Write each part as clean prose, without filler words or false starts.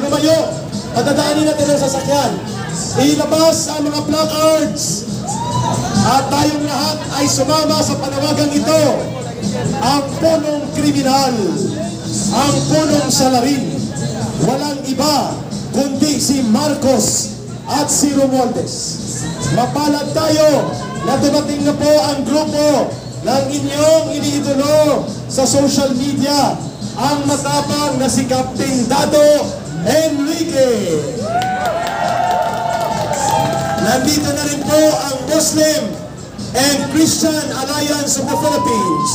lumayo. Padadaanin natin ang sasakyan. Ilabas ang mga placards. At tayong lahat ay sumama sa panawagang ito. Ang punong kriminal, ang punong salarin, walang iba kundi si Marcos at si Romualdez. Mapalad tayo na dumating na po ang grupo ng inyong iniidolo sa social media, ang matapang na si Captain Dado Enrique. Nandito na rin po ang Muslim and Christian Alliance of the Philippines.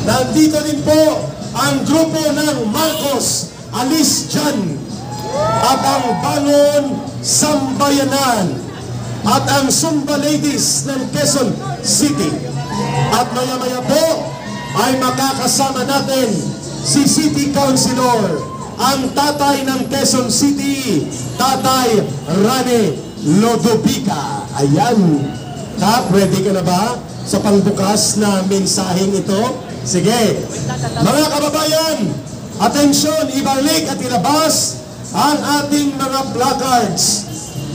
Nandito rin po ang grupo ng Marcos Alis Jan at ang Bangon Sambayanan at ang Sumba Ladies ng Quezon City. At maya-maya po ay makakasama natin si City Councilor, ang tatay ng Quezon City, Tatay Rane Lodovica. Ayan. Kap, ready ka na ba sa pangbukas na mensaheng ito? Sige. Mga kababayan, atensyon, ibalik at ilabas ang ating mga placards.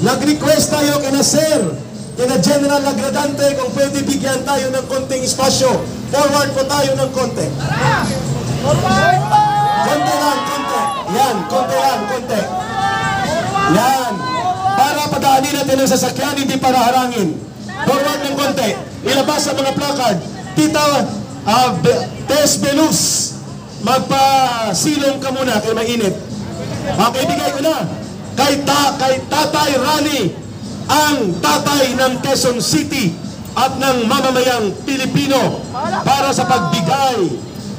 Nag-request tayo kina Sir, kina General Agradante, kung pwede bigyan tayo ng konting espasyo. Forward po tayo ng konti. Forward! Konti lang, konti. Yan, konti lang, konti. Yan. Para padaanin natin ang sasakyan, hindi para harangin. Forward ng konti. Ilabas ang mga placard. Tita, Tess Belus, magpasilong ka muna kay mainit. Okay, bigay ko na. Kay Tatay Rani, ang tatay ng Quezon City at ng mamamayang Pilipino, para sa pagbigay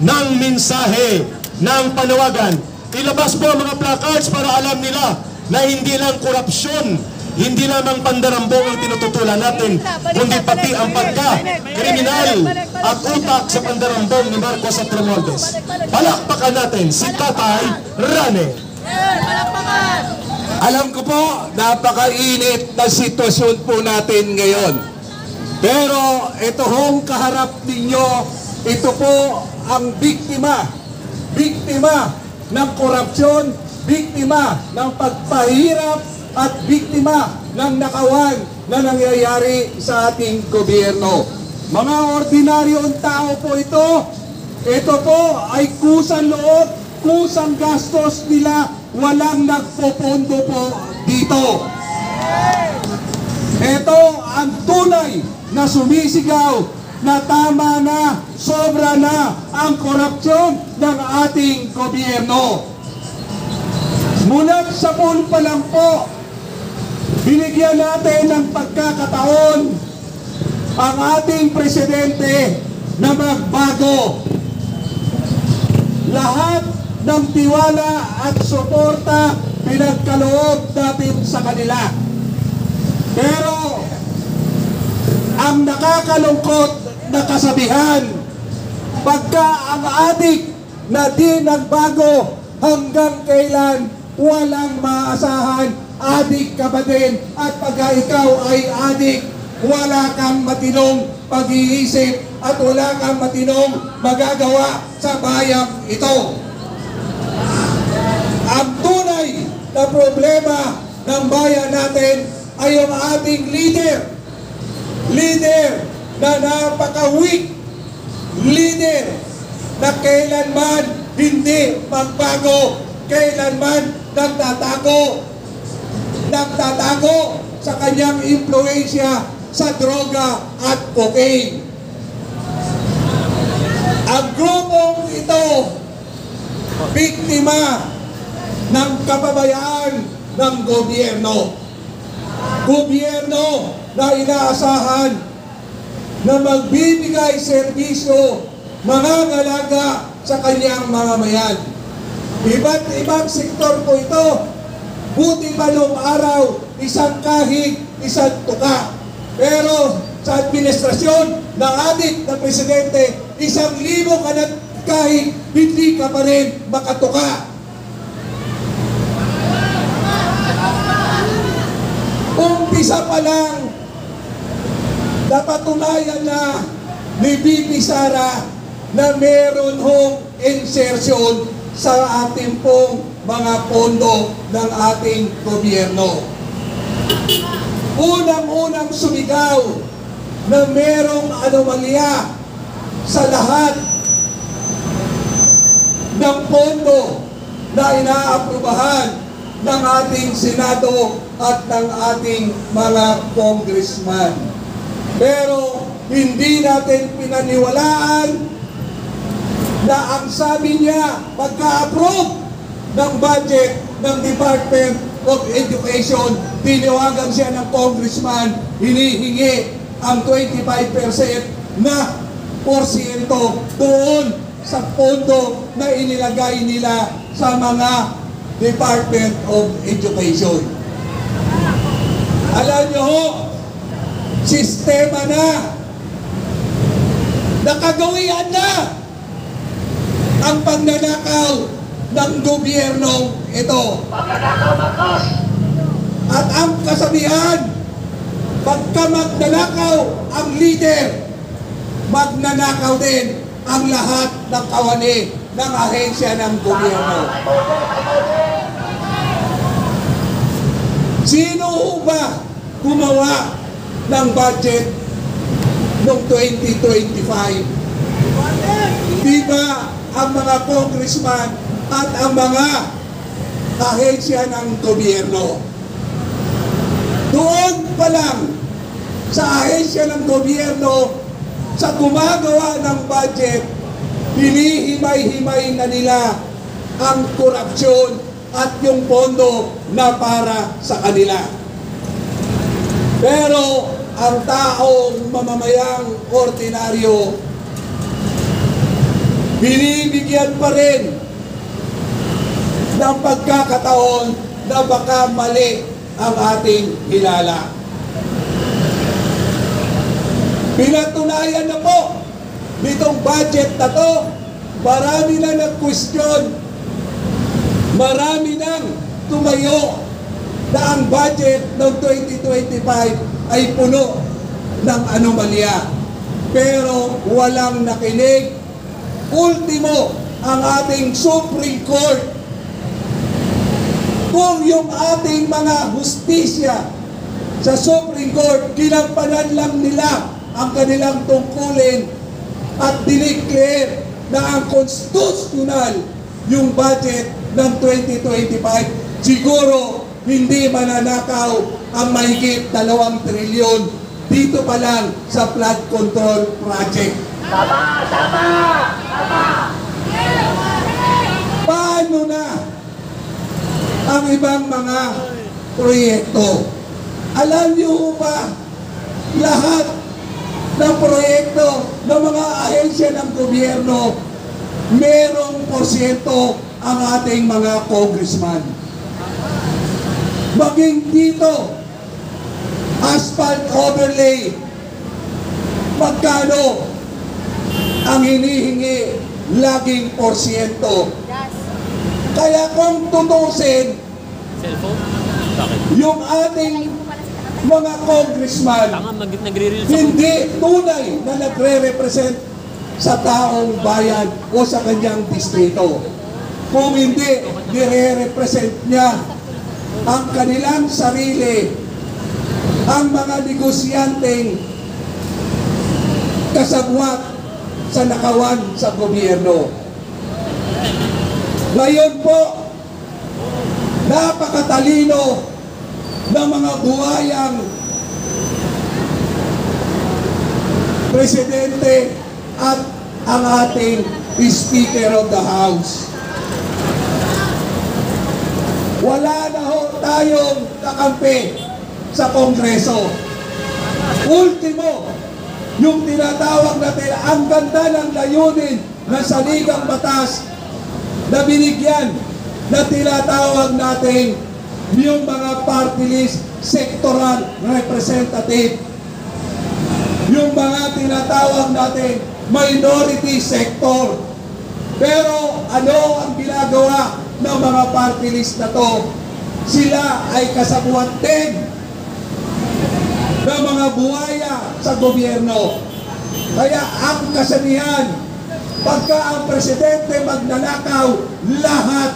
ng mensahe ng panawagan. Ilabas po ang mga placards para alam nila na hindi lang korupsyon, hindi lamang pandarambong ang tinututulan natin, kundi pati ang pagka-kriminal at utak sa pandarambong ni Marcos at Romualdez. Palakpakan natin si Tatay Rane. Alam ko po, napakainit na sitwasyon po natin ngayon. Pero ito hong kaharap ninyo, ito po ang biktima. Biktima ng korupsyon, biktima ng pagpahirap, at biktima ng nakawan na nangyayari sa ating gobyerno. Mga ordinaryong tao po ito. Ito po ay kusang loob, kusang gastos nila, walang nagpopondo po dito. Ito ang tunay na sumisigaw na tama na, sobra na ang korupsyon ng ating gobyerno. Mula sa pool pa lang po, binigyan natin ng pagkakataon ang ating presidente na magbago. Lahat ng tiwala at suporta pinagkaloob natin sa kanila. Pero ang nakakalungkot na kasabihan, pagka ang adik na di nagbago hanggang kailan, walang maasahan, adik ka ba din? At pagka ikaw ay adik, wala kang matinong pag-iisip at wala kang matinong magagawa sa bayang ito. Ang tunay na problema ng bayan natin ay ang ating leader. Leader na napaka-weak. Leader na kailanman hindi magbago, kailanman nagtatago sa kanyang impluensya sa droga at cocaine. Ang grupong ito, biktima ng kapabayaan ng gobyerno. Gobyerno na inaasahan na magbibigay serbisyo, mangangalaga sa kanyang mamamayan. Iba't ibang sektor po ito. Buti pa noong araw, isang kahig, isang tuka. Pero sa administrasyon ng adik na presidente, 1,000 ka na kahig, hindi ka pa rin makatuka. Umpisa pa lang, napatunayan na ni BP Sara na meron hong insertion sa ating pong mga pondo ng ating gobyerno. Unang-unang sumigaw na merong anomalya sa lahat ng pondo na inaaprubahan ng ating Senado at ng ating mga congressman. Pero hindi natin pinaniwalaan na ang sabi niya pagka-approve ng budget ng Department of Education, tinawagan siya ng congressman, hinihingi ang 25% na porsyento doon sa pondo na inilagay nila sa mga Department of Education. Alam nyo ho, sistema na, nakagawian na ang pagnanakaw ng gobyernong ito. At ang kasabihan, pagka magnanakaw ang leader, magnanakaw din ang lahat ng kawani ng ahensya ng gobyerno. Sino ba gumawa ng budget noong 2025? Di ba ang mga congressman at ang mga ahensya ng gobyerno? Doon pa lang sa ahensya ng gobyerno, sa gumagawa ng budget, hinihimay-himay na nila ang korupsyon at yung pondo na para sa kanila. Pero ang taong mamamayang ordinaryo, binibigyan pa rin ng pagkakataon na baka mali ang ating hilala. Pinatunayan na po nitong budget na to, marami na nag-question, marami nang tumayo na ang budget ng 2025 ay puno ng anomalya. Pero walang nakinig. Ultimo, ang ating Supreme Court. Kung yung ating mga hustisya sa Supreme Court, ginampanan lang nila ang kanilang tungkulin at dineclare na ang constitutional yung budget ng 2025, siguro hindi mananakaw ang mahigit 2 trilyon dito pa lang sa flood control project. Tama! Tama! Tama! Paano na ang ibang mga proyekto? Alam niyo ba, lahat ng proyekto ng mga ahensya ng gobyerno, merong porsyento ang ating mga congressman. Maging dito, asphalt overlay, magkano ang hinihingi? Laging porsyento. Kaya kung tutusin, yung ating mga congressman hindi tunay na nagre-represent sa taong bayan o sa kanyang distrito. Kung hindi, nire-represent niya ang kanilang sarili, ang mga negosyanteng kasabwat sa nakawan sa gobyerno. Ngayon po, napakatalino ng mga buhayang presidente at ang ating Speaker of the House. Wala na ho tayong kakampi sa Kongreso. Ultimo, yung tinatawag natin, ang ganda ng layunin ng saligang batas na binigyan na tinatawag natin yung mga party list sectoral representative, yung mga tinatawag natin minority sector. Pero ano ang ginagawa ng mga party list na to? Sila ay kasabuan din ng mga buhaya sa gobyerno. Kaya ang kasabihan, Pagka ang presidente magnanakaw, lahat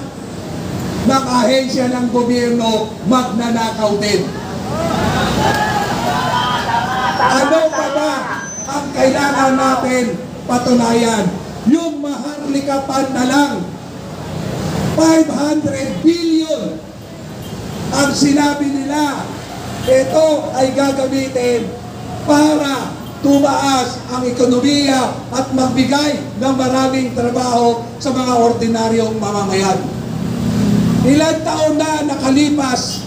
ng ahensya ng gobyerno magnanakaw din. Ano pa ba ang kailangan natin patunayan? Yung Maharlika Fund na lang, 500 billion ang sinabi nila. Ito ay gagamitin para tumaas ang ekonomiya at magbigay ng maraming trabaho sa mga ordinaryong mamamayan. Ilang taon na nakalipas,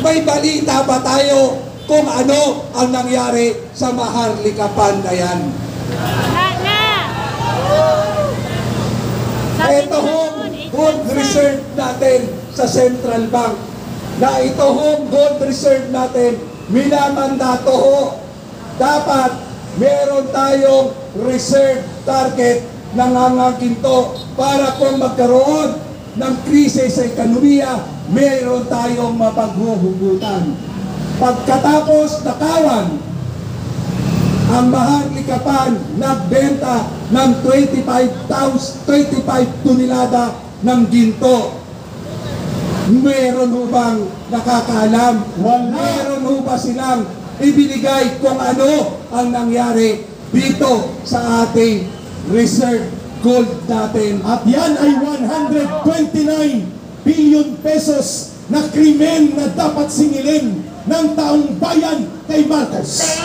may balita ba tayo kung ano ang nangyari sa Maharlika Fund na yan? Ito hong gold reserve natin sa Central Bank, na ito hong gold reserve natin, minamandato ho. Dapat meron tayong reserve target na nangangaginto para kung magkaroon ng krisis sa ekonomiya, meron tayong mapaghuhugutan. Pagkatapos nakawan, ang Maharlika Fund nagbenta ng 25 tonelada ng ginto. Meron ho bang nakakaalam? Meron ho ba silang ibinigay kung ano ang nangyari dito sa ating reserve gold natin? At yan ay 129 billion pesos na krimen na dapat singilin ng taong bayan kay Marcos.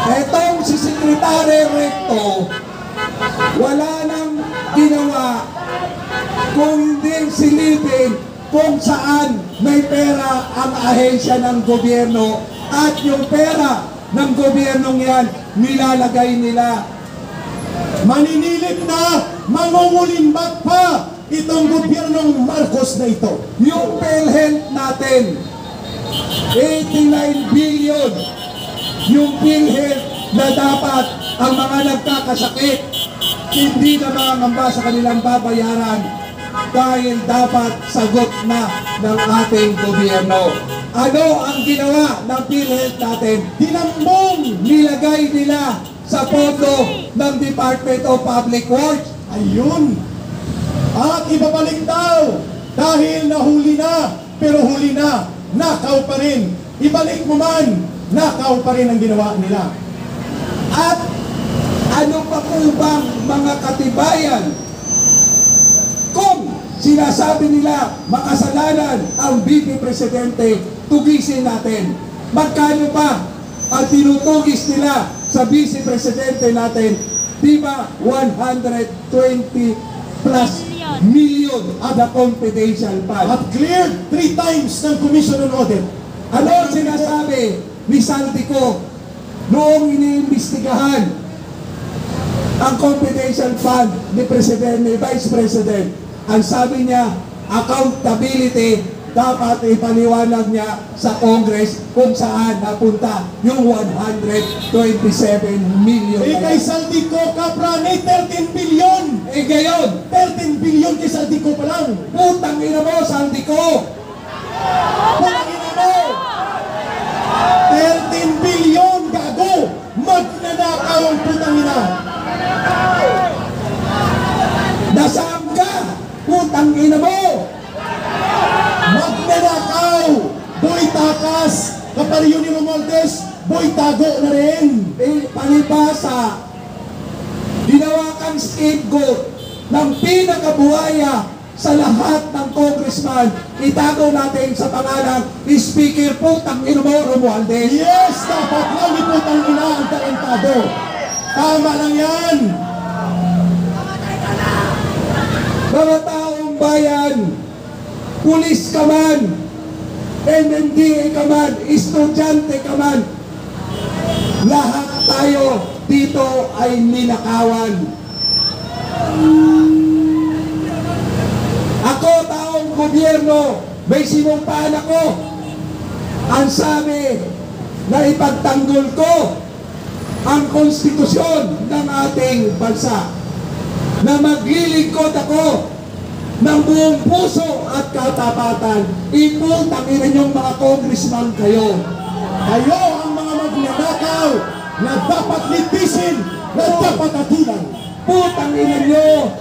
Etong si Secretary Recto, wala nang ginawa kung hindi silipin kung saan may pera ang ahensya ng gobyerno, at yung pera ng gobyernong yan nilalagay nila. Maninilip na, mangungulimbat pa itong gobyernong Marcos na ito. Yung PhilHealth natin, 89 billion. Yung PhilHealth na dapat ang mga nagkakasakit hindi na mangamba sa kanilang babayaran dahil dapat sagot na ng ating gobyerno. Ano ang ginawa ng PhilHealth natin? Dinambong, nilagay nila sa pondo ng Department of Public Works. Ayun. At ibabalik daw dahil nahuli na, pero huli na, nakaw pa rin. Ibalik mo man, nakaw pa rin ang ginawa nila. At ano pa po bang mga katibayan kung sinasabi nila makasalanan ang VP Presidente, tugisin natin? Magkano pa ang tinutugis nila sa Vice Presidente natin? Di ba 120 plus million at the confidential fund? At cleared 3 times ng Commission on Audit. Ano ang sinasabi ni Saldico noong iniimbestigahan ang confidential fund ni Vice President? Ang sabi niya, accountability, dapat ipaliwanag niya sa Congress kung saan napunta yung 127 million. Kay Saldico Caprani, 13 billion. Ngayon, 13 billion kay Saldico pa lang. putang ina mo, Saldico! Putang ina mo! 13 billion, gago! Magnanakaw ang putang ina! Nasaan ka? Putang ina mo! Magnanakaw! Boy takas! Kapag yun ni Romualdez, boy tago na rin! Palibasa, ginawa kang scapegoat ng pinakabuhaya sa lahat ng congressman. Itago natin sa pangalang Speaker putang ina mo, Romualdez. Yes! Dapat lang iputang ina ang talentado! Tama lang yan! Mga taong bayan, pulis ka man, MMDA ka man, estudyante ka man, lahat tayo dito ay ninakawan. Ako, taong gobyerno, may sinumpaan ako. Ang sabi na ipagtanggol ko ang konstitusyon ng ating bansa, na maglilingkod ako ng buong puso at katapatan. Iputangin ninyong mga congressman kayo. Kayo ang mga magnanakaw na dapat litisin, na dapat atulan. Putang ina nyo,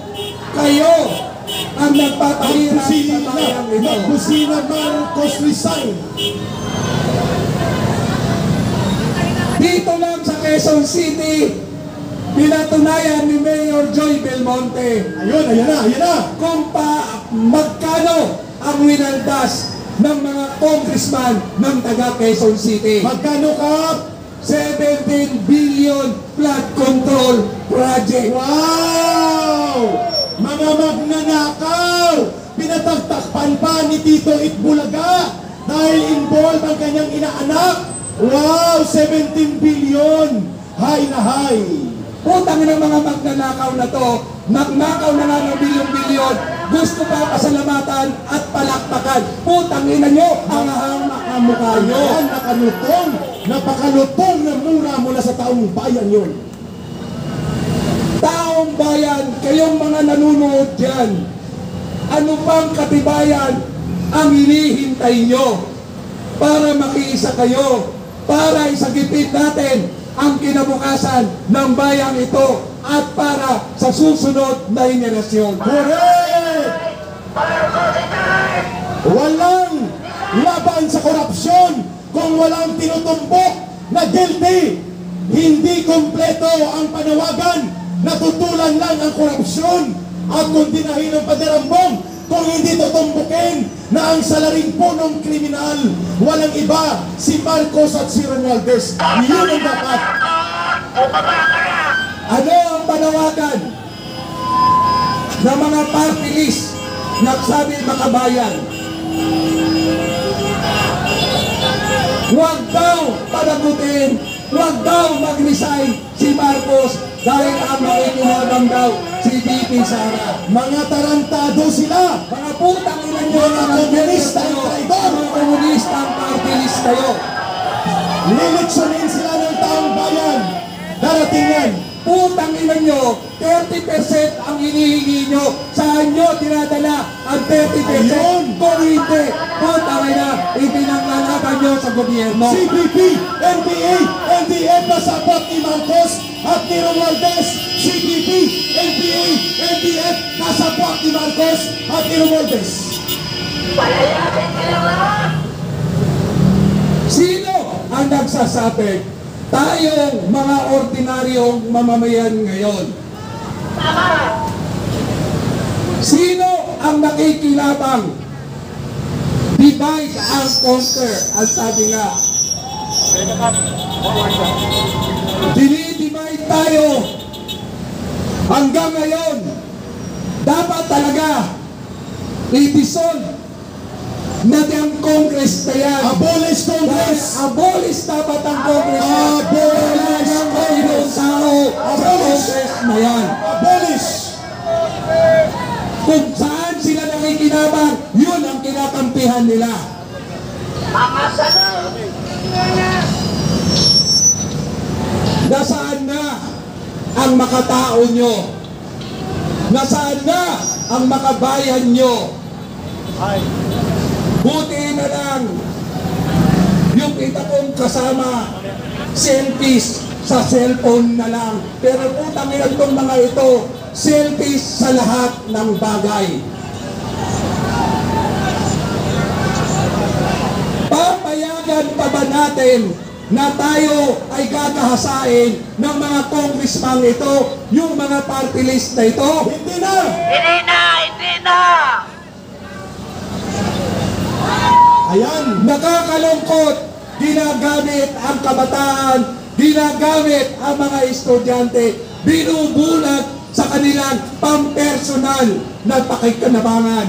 kayo ang nagpapahirap sa bayang ito. Nagkusina Marcos resign. Dito lang sa Quezon City, pinatunayan ni Mayor Joy Belmonte Ayun, ayan na. kung magkano ang winaldas ng mga congressman ng taga Quezon City. Magkano ka? 17 billion flood control project. Wow! Mga magnanakaw! Pinatagtakpan pa ni Tito Itbulaga dahil involved ang kanyang inaanak. Wow! 17 billion! Hay na hay! Putang ng mga magnanakaw na to, nagnakaw na nga ng bilyon-bilyon, gusto pa pasalamatan at palakpakan. Putang ina nyo, ang makamukha nyo. Yan, nakalutong! Napakalutong na mura mula sa taong bayan yun. Taong bayan, kayong mga nanunood dyan, ano pang katibayan ang hinihintay nyo para makiisa kayo, para isagipin natin ang kinabukasan ng bayang ito at para sa susunod na henerasyon. Correct! Walang laban sa korupsyon kung walang tinutumbok na guilty. Hindi kompleto ang panawagan. Natutulan lang ang korupsyon at kung dinahin ang paderambong, kung hindi tutumbukin na ang salaring punong kriminal, walang iba, si Marcos at si Romualdez. Yun ang dapat. Ano ang panawagan ng mga party list nagsabi makabayan? Huwag daw panagutin, huwag daw mag-resign si Marcos dahil ang makikinabang daw si VP Sara. Mga tarantado sila. Mga putang ina nyo, Mga komunista ang traidor. mga komunista ang party list kayo. Lilitsunin sila ng taong bayan. Darating yan. Putang ina nyo, 30% ang hinihingi nyo. Saan nyo tinadala ang 30%? Ayun. Kung hindi, putang ina, ipinanglalaban nyo sa gobyerno. CPP, NPA, NDF na sapat ni Marcos at ni Romualdez. CPP, NPA, NDF na sapat ni Marcos at ni Romualdez. Palayasin sila lahat! Sino ang nagsasabi? Tayong mga ordinaryong mamamayan ngayon. Tama! Sino ang nakikilabang? Divide and conquer, ang sabi nga. Dinidivide tayo. Hanggang ngayon, dapat talaga i-dissolve natin ang Congress na yan. Abolish Congress! Abolish dapat ang Congress. Abolish Ang mayroong tao sa Congress na yan. Abolish! Kung saan sila nakikinabang, yun ang kinakampihan nila. Mga sanay! Nasaan na ang makatao nyo? Nasaan na ang makabayan nyo? Buti na lang yung kita kong kasama selfies sa cellphone na lang. Pero putang ina itong mga ito, selfies sa lahat ng bagay. Papayagan pa ba natin na tayo ay gagahasain ng mga congressman ito, yung mga party list na ito? Hindi na! Hindi na! Hindi na! Ayan! Nakakalungkot, ginagamit ang kabataan, ginagamit ang mga estudyante, binubulag sa kanilang pampersonal na pakikanabangan.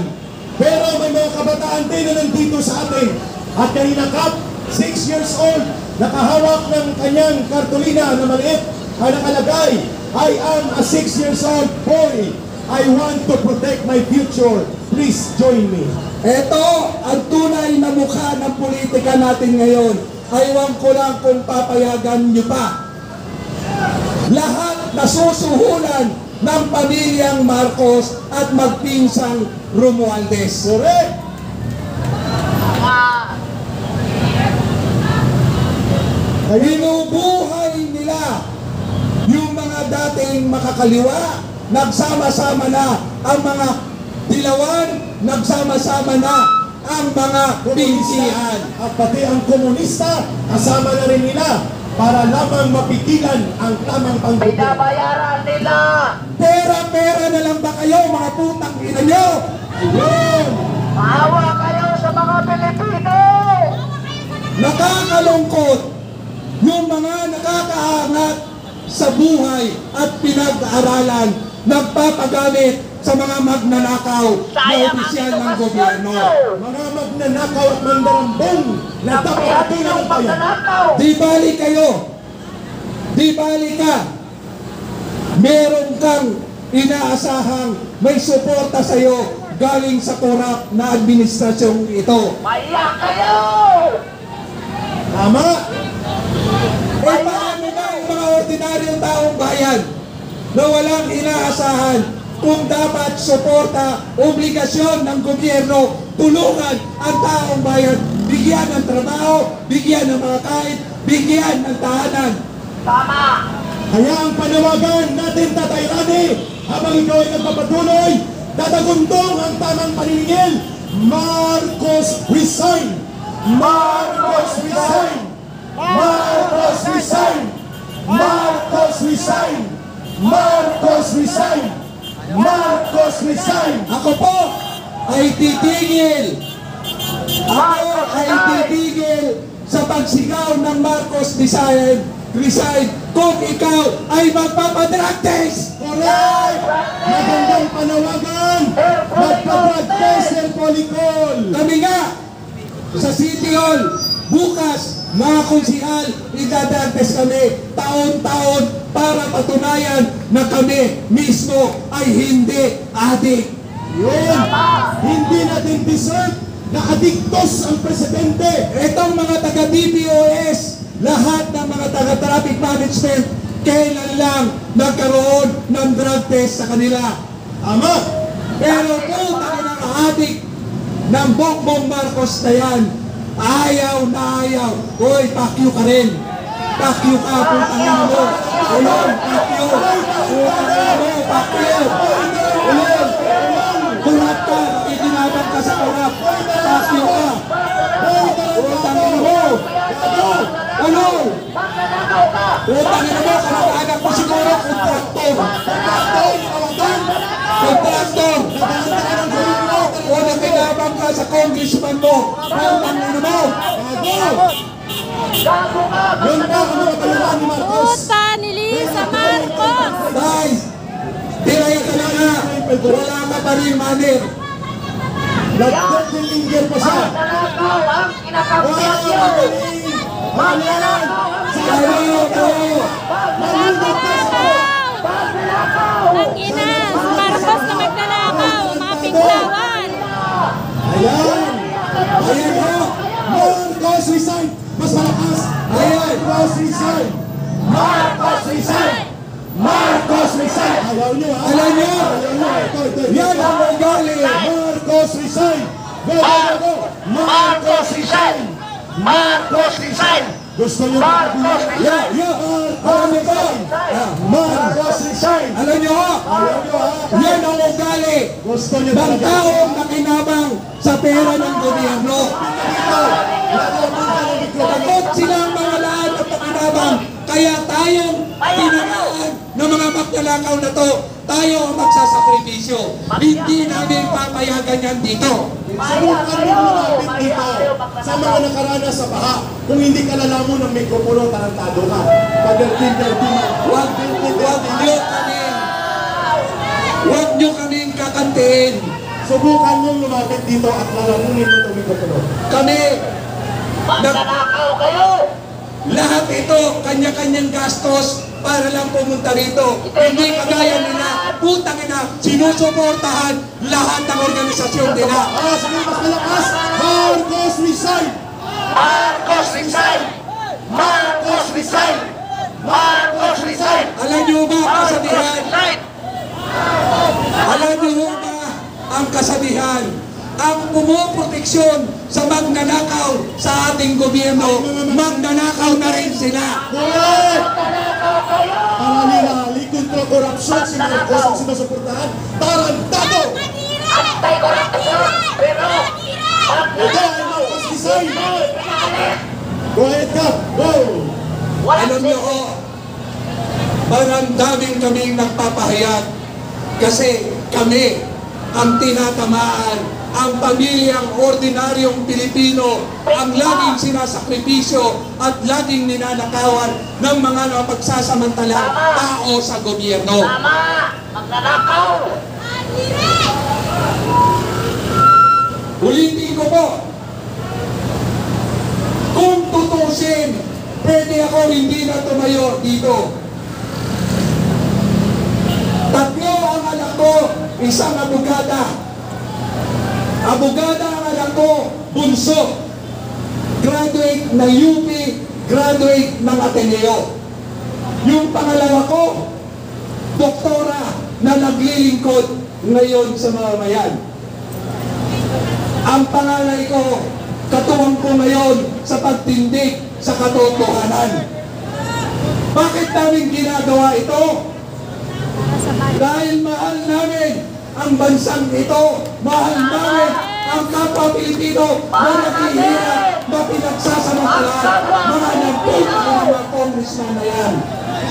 Pero may mga kabataan din na nandito sa atin. At kanina Kap, 6 years old, nakahawak ng kanyang kartulina na maliit ay nakalagay, I am a 6 years old boy. I want to protect my future. Please join me. Ito ang tunay na mukha ng politika natin ngayon. Aywan ko lang kung papayagan niyo pa. Lahat nasusuhulan ng pamilyang Marcos at magpinsang Romualdez. Correct! Tama! Binubuhay ni nila. Yung mga dating makakaliwa, nagsama-sama na. Ang mga dilawan, nagsama-sama na. Ang mga pinsihan. At pati ang komunista, kasama na rin nila para lamang mapigilan ang tamang panggugulo. Binabayaran nila. Pera-pera na lang ba kayo, mga putang ina nyo? Ayun! Maawa kayo sa mga Pilipino. Nakakalungkot yung mga nakakaangat sa buhay at pinag-aaralan, nagpapagamit sa mga magnanakaw na Sayang ang opisyal ng edukasyon gobyerno. nyo. Mga magnanakaw at mandarambong na dapat Napihat natin yung ang bayan. magnanakaw. Di bali kayo, di bali ka, meron kang inaasahang may suporta sa'yo galing sa korap na administrasyong ito. Maya kayo. Tama! Eh paano ba ang mga ordinaryong taong bayan na walang inaasahan kung dapat suporta, obligasyon ng gobyerno, tulungan ang taong bayan, bigyan ng trabaho, bigyan ng mga kahit, bigyan ng tahanan. Tama. Kaya ang panawagan natin, Tatay Rani, habang ikaw ay nagpapatuloy, dadagundong ang tamang paniningil. Marcos resign! Marcos resign! Marcos resign! Marcos resign! Marcos resign! Marcos resign! Ako po ay titigil. Ako ay titigil sa pagsigaw ng Marcos resign kung ikaw ay magpapadrug test. Correct! Magandang panawagan! Magpa-drug test ng Policol! Kami nga sa City Hall bukas, mga konsihal, idadagtes kami taon-taon para patunayan na kami mismo ay hindi adik. Yun! Hindi natin deserve na adiktos ang presidente! Itong mga taga-DPOS, lahat ng mga taga-traffic management, kailan lang nagkaroon ng drug test sa kanila. Tama! Pero kung ang adik ng Bongbong Marcos na yan, ayaw na ayaw. Hoy, pakyo ka rin. Pakyo ka, putangin mo. Ulong, pakyo. Putangin mo, pakyo. Ulong, kurap ka, itinabang ka sa kurap. Pakyo ka. Putangin mo. Ulong, Magnanakaw ka. putangin mo, kamag-anak mo siguro, kontraktor. Kontraktor. O nakinabang ka sa congressman mo. Putangin mo. Gago ka. Yun ba ang mga panawagan ni Marcos? Puta ni Lisa Marcos! Guys, tinay ka na nga. Wala ka pa rin, manir. Nag-13 linger pa siya! Magnanakaw ang kinakampihan nyo. Magnanakaw ang Ayaw ko. Magnanakaw! magnanakaw. Ang ina! Si Marcos na magnanakaw! Mga pinglawan! Ayan! Ayan mo. Marcos resign! Mas malakas! Ayan. Marcos resign! Marcos resign! Marcos resign! Ayaw nyo ha? Alam nyo, Ayaw nyo! Ito! yan ang ugali. Marcos resign! Go, go, go, go! Marcos resign. Marcos resign. Gusto nyo Marcos resign. Alam nyo ba? Marcos resign! Alam nyo ha? Ayaw nyo ha? Yan ang ugali Gusto nyo ng talaga? taong nakinabang sa pera ng gobyerno. Takot sila ang mga lahat at nakinabang. Kaya tayong tinangaan ng mga magnanakaw na to, tayo ang magsasakripisyo. Hindi namin papayagan yan dito. Subukan mo lumapit dito sa mga nakaranas sa baha. Kung hindi ka lalamon ng mikropono, tarantado ka. Huwag nyo kaming kakantiin. Subukan mong lumapit dito at lalamunin mo itong mikropono. Kami, Magnanakaw kayo. lahat ito, kanya-kanyang gastos para lang pumunta rito. Hindi kagaya nila, putang ina, sinusuportahan lahat ng organisasyon nila. Sige, mas malakas! Marcos resign! Marcos resign. Marcos resign. Marcos resign. Alam nyo ba ang Marcos kasabihan? resign. Alam nyo ba ang kasabihan? Ang pumuproteksyon sa magnanakaw sa ating gobyerno, magnanakaw na rin sila. Correct! Magnanakaw kayo! Pangalili kontra korupsyon si Marcos ang sinusuportahan. Tarantado! Anti-corruption! Pero, Ito ay Marcos design! pinalit! Go ahead ka! Go! Walang Alam niyo ho, maraming kaming nagpapahayag kasi kami ang tinatamaan, ang pamilyang ordinaryong Pilipino, ang laging sinasakripisyo at laging ninanakawan ng mga napagsasamantalang tao sa gobyerno. tama! Magnanakaw! Ulitin ko po, kung tutusin, pwede ako hindi na tumayo dito. Tatlo ang anak ko, isang abogada. Abogada ang anak ko, bunso. Graduate ng UP, graduate ng Ateneo. Yung pangalawa ko, doktora na naglilingkod ngayon sa mamamayan. Ang pangalay ko, katuwang ko ngayon sa pagtindig sa katotohanan. Bakit namin ginagawa ito? Dahil mahal namin ang bansang ito, mahal namin ang kapwa Pilipino na naghihirap, na pinagsasamantalahan, mga nagpunta ng mga congressman na yan,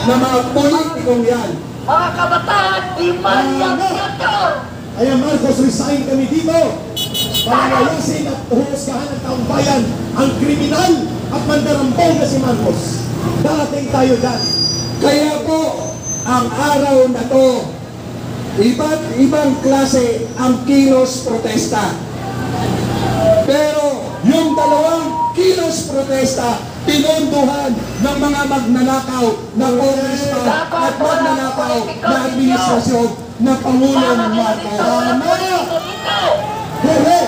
na mga politikong yan. Mga kabataan, di man yung future! Ayan Marcos, resign kami dito para layasin at uhusgahan ng taong bayan ang kriminal at mandarambong na si Marcos. Darating tayo dyan. Kaya po, ang araw na to, iba't ibang klase ang kilos protesta. Pero yung dalawang kilos protesta, pinunduhan ng mga magnanakaw na congressman at magnanakaw na administrasyon na Pangulong Marcos. Hehe!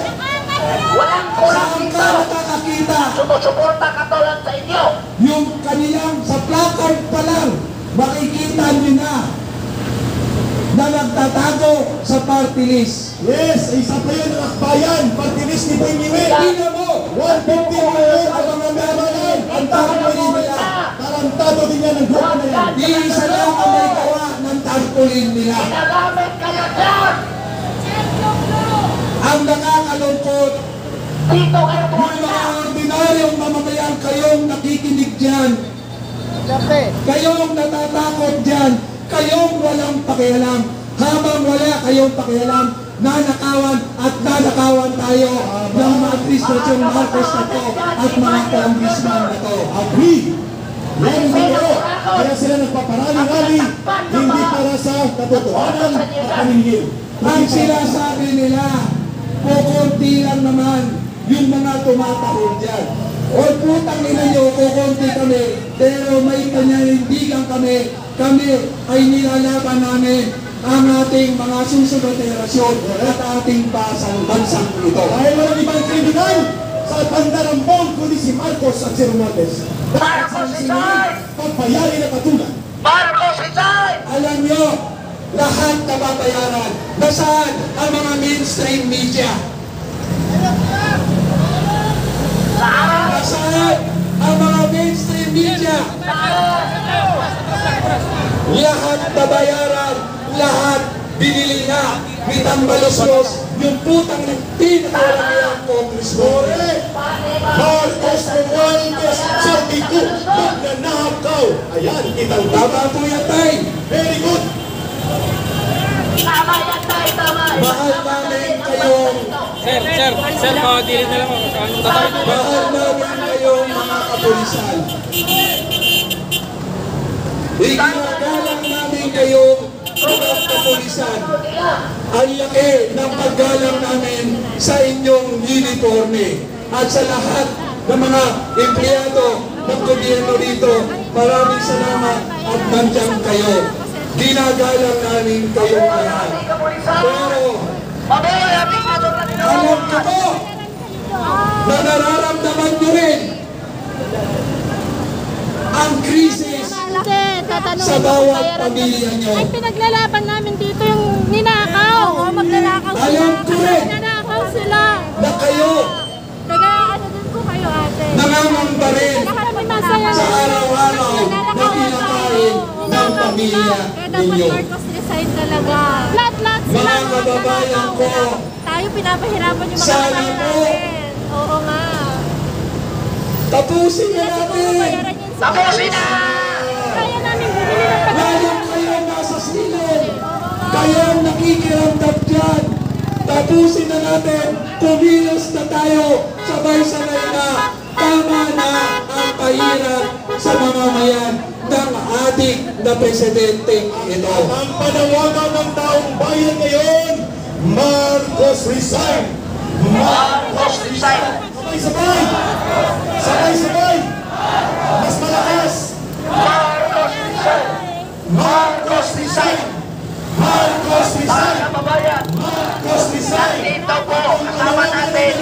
Walang Saan kurang ka dito! nakakakita? Sumusuporta katulad sa inyo! Yung kanilang sa placard pa lang, makikita nyo na nagtatago sa party list. Yes, isa pa yun ang akbayan. Partilis ni Boy Niwe. Tingnan mo, 150 million ang mga meron. ang tarpaulin nila. Tarantado din yan ang grupo na yan. Di isa lang ang may gawa ng tarpaulin nila. Ginagamit kayo dyan! Ang nakakalungkot, Dito kayo yung pumunta! mga ordinaryong mamamayan, kayong nakikinig dyan, kayong natatakot dyan, kayong walang pakialam. Habang wala kayong pakialam, nanakawan at nanakawan tayo ng mga administrasyon Marcos na to at mga congressman na to. Agree! Yan siguro. Kaya sila nagpaparali-rali, hindi para sa katotohanan at paningil. Ang sinasabi nila, kukunti lang naman yung mga tumatahol dyan. O putang ina nyo, kukunti kami, pero may kanyanindigan kami. Kami ay nilalaban namin ang ating mga susunod na henerasyon at ating bansang ito. Dahil walang ibang kriminal sa pandarambong kundi si Marcos at si Romualdez. Marcos resign! Pagpayari na katulad. Marcos resign! Alam nyo, lahat nababayaran. Nasaan ang mga mainstream media? Saan? Nasaan ang mga mainstream media? Lahat nabayaran, lahat binili na ni Tambalos yung putang ng pinakawalang congressman. Marcos Romualdez, sabi ko, magnanakaw. Ayan, kitang Tama po yan, Tay. Very good. Tama yan tayo, tama! Mahal namin kayong, Sir, dilid na lang ako. mahal namin kayong mga kapulisan. Iginagalang namin kayong mga kapulisan. Ang laki ng paggalang namin sa inyong uniforme at sa lahat ng mga empleyado ng gobyerno dito. Maraming salamat at nandiyan kayo. Ginagalang namin kayong lahat. Pero Mabuhay ang diktator na alam ko po na nararamdaman nyo rin ang krisis sa bawat pamilya nyo. Ay, pinaglalaban namin dito yung ninakaw. Oo, magnanakaw sila. Alam ko rin Magnanakaw sila. na kayo Taga-ano din po kayo, ate. nangangamba rin Kami masaya sa araw-araw na kinakain pamilya Kaya dapat ninyo. Marcos resign talaga. Lahat sila Mga kababayan ko, tayo pinapahirapan yung mga sana kababayan po, natin. Oo nga. tapusin na Sila siguro natin. bayaran yun sa Tapusin na! Kaya namin bumili ng Lalo kayo nasa silid. Kayo ang nakikiramdam dyan. Tapusin na natin. Kumilos na tayo. Sabay-sabay na. Tama na ang pahirap sa mamamayan ng ating na presidente ito. Ang panawagan ng taong bayan ngayon, Marcos resign! Marcos resign! Sabay-sabay! Sabay-sabay! Mas malakas! Marcos resign! Marcos resign! Marcos Mga resign! kababayan, Marcos resign! nandito po kasama natin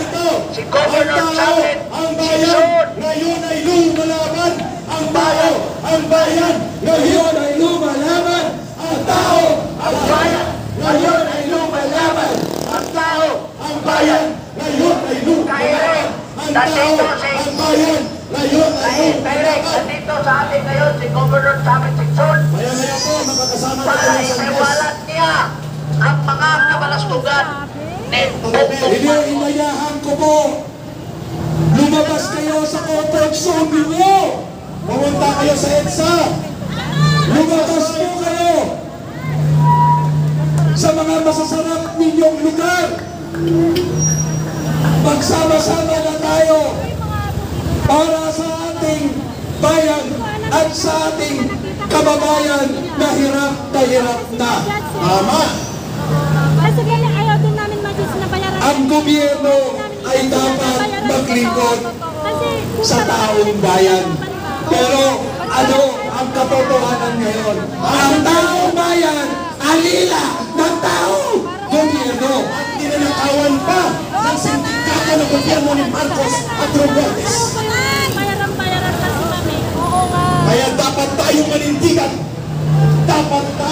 si Governor Ang tao, Chapin ang bayan, Singson. ngayon ay lumalaban! Ang tao, ang bayan, ngayon ay lumalaban! Ang tao, ang bayan, ngayon ay lumalaban! Ang tao, Ang bayan, ngayon ay lumalaban! Ang tao, ang bayan, ngayon ay direct, lumalaban! nandito sa atin ngayon si Governor Chapin Singson Maya-maya po, makakasama para natin sa isiwalat niya ang mga kabalastugan ni Bongbong. Inayahan ko po. Lumabas kayo sa comfort zone ninyo. Pumunta kayo sa EDSA! Lumabas po kayo sa mga masasarap ninyong lugar. Magsama-sama na tayo para sa ating bayan at sa ating kababayan na hirap na. Tama! Kasi kaya ayaw din namin mag-is na bayaran. Ang gobyerno ay dapat maglingkod sa taong bayan. Pero ano ang katotohanan ngayon? Ang taong bayan, alila ng taong gobyerno. Ninanakawan pa ng sindikato ng gobyerno ni Marcos at Romualdez. Bayaran kasi kami. Oo nga. Kaya dapat tayong manindigan. Dapat tayo